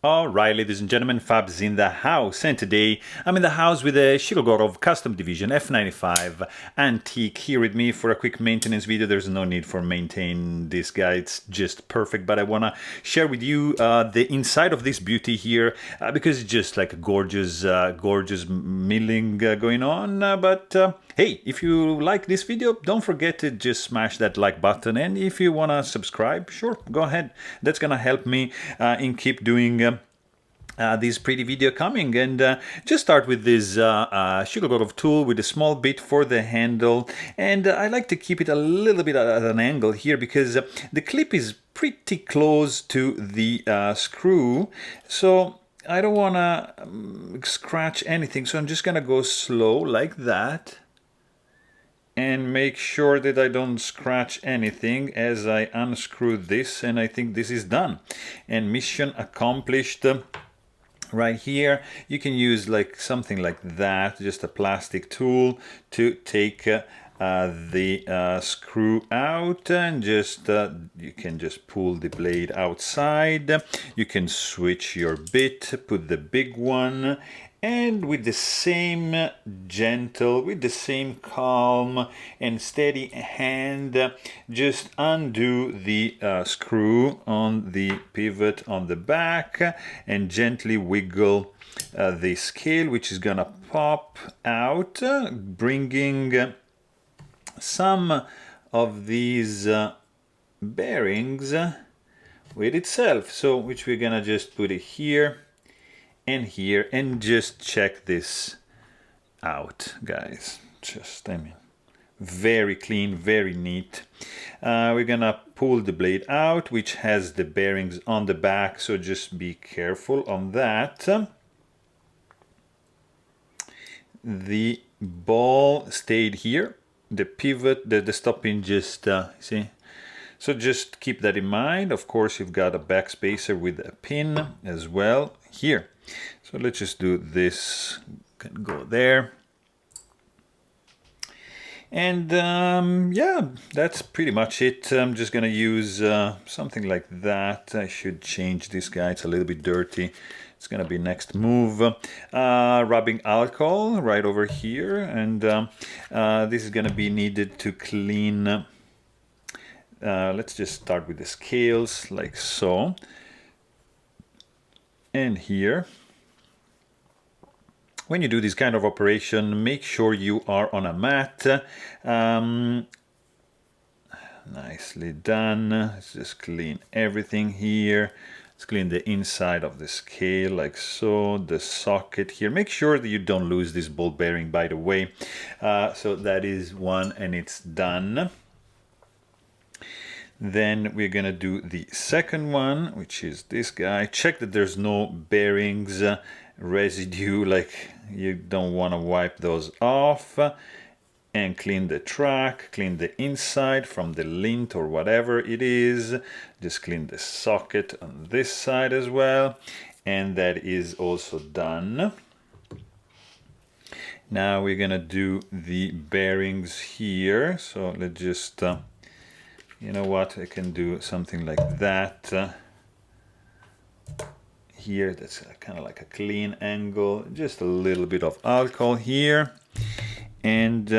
Alright, ladies and gentlemen, Fab's in the house, and today I'm in the house with a Shirogorov Custom Division F95 Antique here with me for a quick maintenance video. There's no need for maintain this guy, it's just perfect, but I want to share with you the inside of this beauty here because it's just like a gorgeous milling going on, hey, if you like this video, don't forget to just smash that like button, and if you want to subscribe, sure, go ahead. That's gonna help me in keep doing this pretty video coming. And just start with this Shirogorov tool with a small bit for the handle, and I like to keep it a little bit at an angle here because the clip is pretty close to the screw, so I don't want to scratch anything, so I'm just gonna go slow like that and make sure that I don't scratch anything as I unscrew this, and I think this is done and mission accomplished. Right here you can use like something like that, just a plastic tool to take the screw out, and just you can just pull the blade outside. You can switch your bit, put the big one, and with the same gentle, with the same calm and steady hand, just undo the screw on the pivot on the back and gently wiggle the scale, which is gonna pop out, bringing some of these bearings with itself. So which we're gonna just put it here and here, and just check this out, guys. Just, I mean, very clean, very neat. We're gonna pull the blade out, which has the bearings on the back, so just be careful on that. The ball stayed here, the pivot, the stopping just see, so just keep that in mind. Of course, you've got a backspacer with a pin as well here. So let's just do this, can go there. And yeah, that's pretty much it. I'm just gonna use something like that. I should change this guy, it's a little bit dirty. It's gonna be next move. Rubbing alcohol right over here, and this is gonna be needed to clean. Let's just start with the scales like so. And here, when you do this kind of operation, make sure you are on a mat. Nicely done. Let's just clean everything here. Let's clean the inside of the scale like so, the socket here. Make sure that you don't lose this ball bearing, by the way. So that is one, and it's done. Then we're gonna do the second one, which is this guy. Check that there's no bearings residue, like you don't want to wipe those off, and clean the track, clean the inside from the lint or whatever it is. Just clean the socket on this side as well, and that is also done. Now we're gonna do the bearings here, so let's just you know what, I can do something like that here. That's kind of like a clean angle, just a little bit of alcohol here, and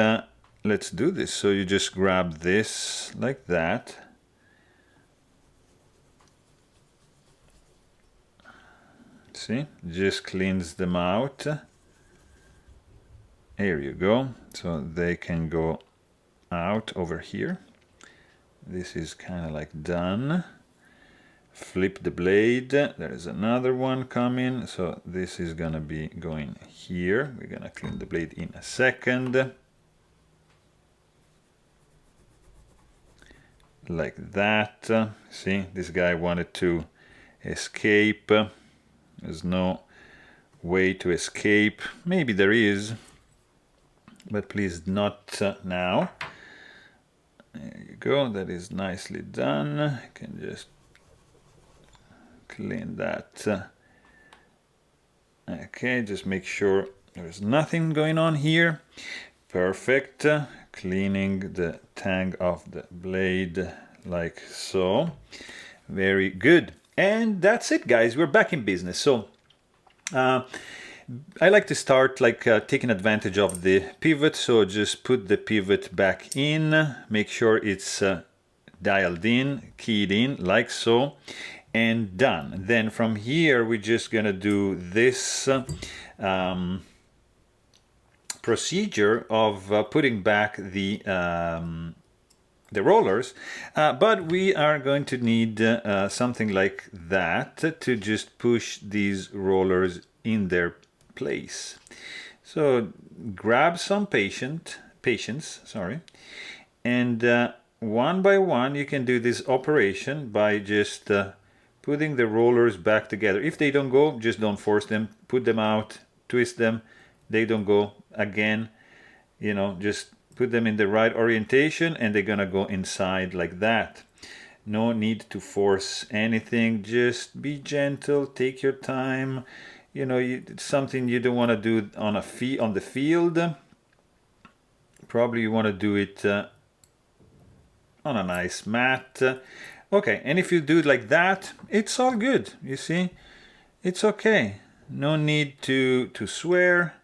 let's do this. So you just grab this like that, see, just cleans them out. Here you go, so they can go out over here. This is kind of like done. Flip the blade, there is another one coming, so this is gonna be going here. We're gonna clean the blade in a second. Like that. See, this guy wanted to escape. There's no way to escape. Maybe there is, but please not now. There you go, that is nicely done. You can just clean that. Okay, just make sure there's nothing going on here. Perfect. Cleaning the tang of the blade like so. Very good. And that's it, guys. We're back in business. So I like to start taking advantage of the pivot. So just put the pivot back in, make sure it's dialed in, keyed in, like so, and done. Then from here, we're just gonna do this procedure of putting back the rollers, but we are going to need something like that to just push these rollers in their place. So grab some patience, sorry, and one by one you can do this operation by just putting the rollers back together. If they don't go, just don't force them, put them out, twist them, they don't go, again, you know, just put them in the right orientation and they're gonna go inside like that. No need to force anything, just be gentle, take your time. You know, it's something you don't want to do on the field. Probably you want to do it on a nice mat. Okay, and if you do it like that, it's all good, you see? It's okay. No need to swear.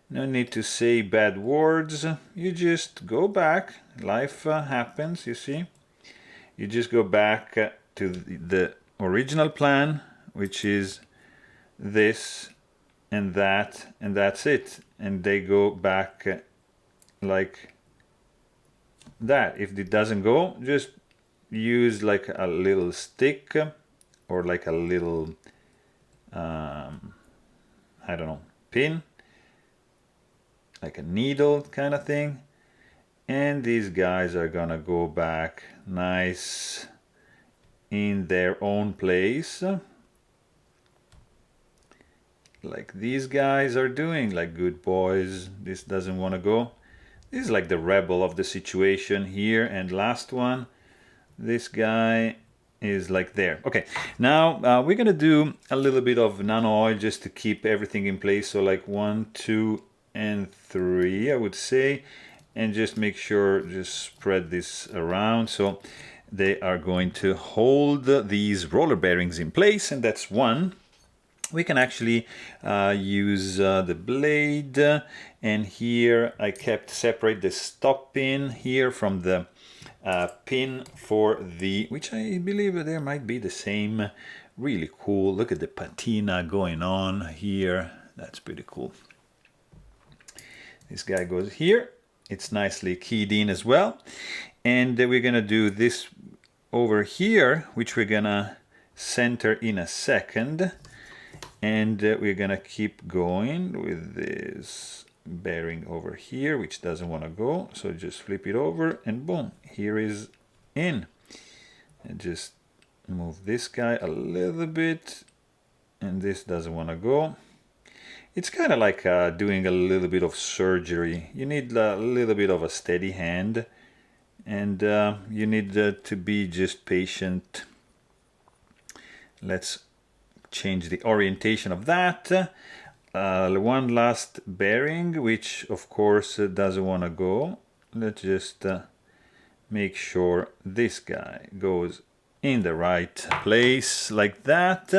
No need to say bad words. You just go back. Life happens, you see. You just go back to the original plan, which is this and that's it. And they go back like that. If it doesn't go, just use like a little stick or like a little, I don't know, pin, like a needle kind of thing, and these guys are gonna go back nice in their own place, like these guys are doing, like good boys. This doesn't want to go. This is like the rebel of the situation here. And last one, this guy is like there. Okay, now we're gonna do a little bit of nano oil just to keep everything in place. So like 1, 2, and 3, I would say, and just make sure, just spread this around so they are going to hold these roller bearings in place. And that's one. We can actually use the blade, and here I kept separate the stop pin here from the pin for the, which I believe there might be the same. Really cool. Look at the patina going on here. That's pretty cool. This guy goes here. It's nicely keyed in as well. And we're gonna do this over here, which we're gonna center in a second. And we're gonna keep going with this bearing over here, which doesn't want to go. So just flip it over and boom, here is in. And just move this guy a little bit, and this doesn't want to go. It's kind of like doing a little bit of surgery. You need a little bit of a steady hand, and you need to be just patient. Let's change the orientation of that. One last bearing, which of course doesn't want to go. Let's just make sure this guy goes in the right place like that.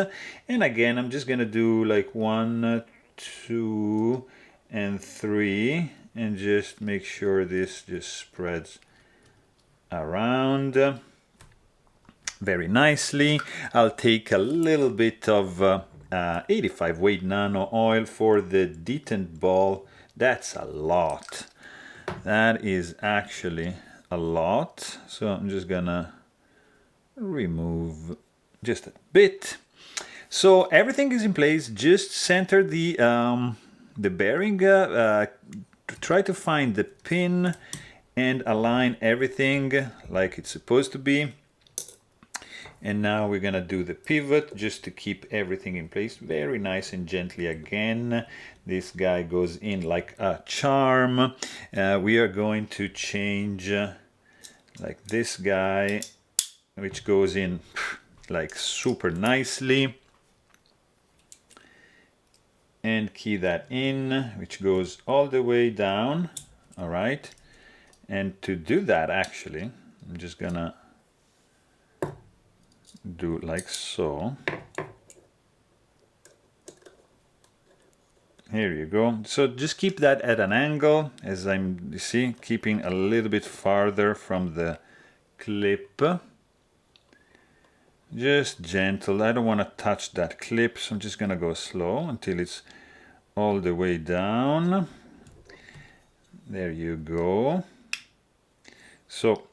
And again, I'm just gonna do like 1, 2, and 3, and just make sure this just spreads around very nicely. I'll take a little bit of 85 weight nano oil for the detent ball. That's a lot. That is actually a lot. So I'm just gonna remove just a bit. So everything is in place. Just center the bearing. Try to find the pin and align everything like it's supposed to be. And now we're gonna do the pivot just to keep everything in place very nice and gently again. This guy goes in like a charm. We are going to change like this guy, which goes in like super nicely. And key that in, which goes all the way down. All right. And to do that, actually, I'm just gonna do like so. Here you go. So just keep that at an angle, as I'm, you see, keeping a little bit farther from the clip. Just gentle. I don't want to touch that clip, so I'm just going to go slow until it's all the way down. There you go. So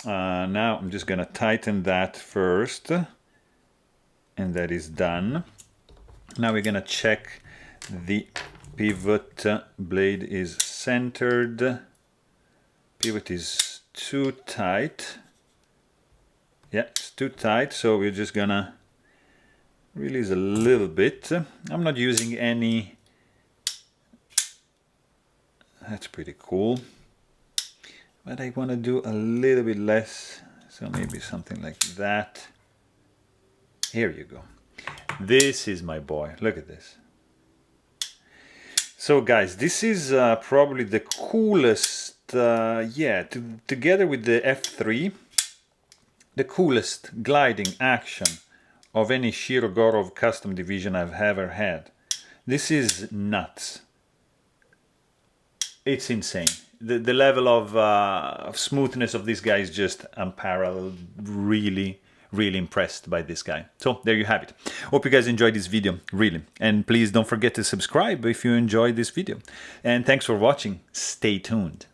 now I'm just going to tighten that first, and that is done. Now we're going to check the pivot blade is centered. Pivot is too tight. Yeah, it's too tight, so we're just gonna release a little bit. I'm not using any. That's pretty cool. But I want to do a little bit less, so maybe something like that. Here you go. This is my boy. Look at this. So guys, this is probably the coolest, together with the F3, the coolest gliding action of any Shirogorov custom division I've ever had. This is nuts. It's insane. The level of smoothness of this guy is just unparalleled. Really impressed by this guy. So there you have it. Hope you guys enjoyed this video, really. And please don't forget to subscribe if you enjoyed this video. And thanks for watching. Stay tuned.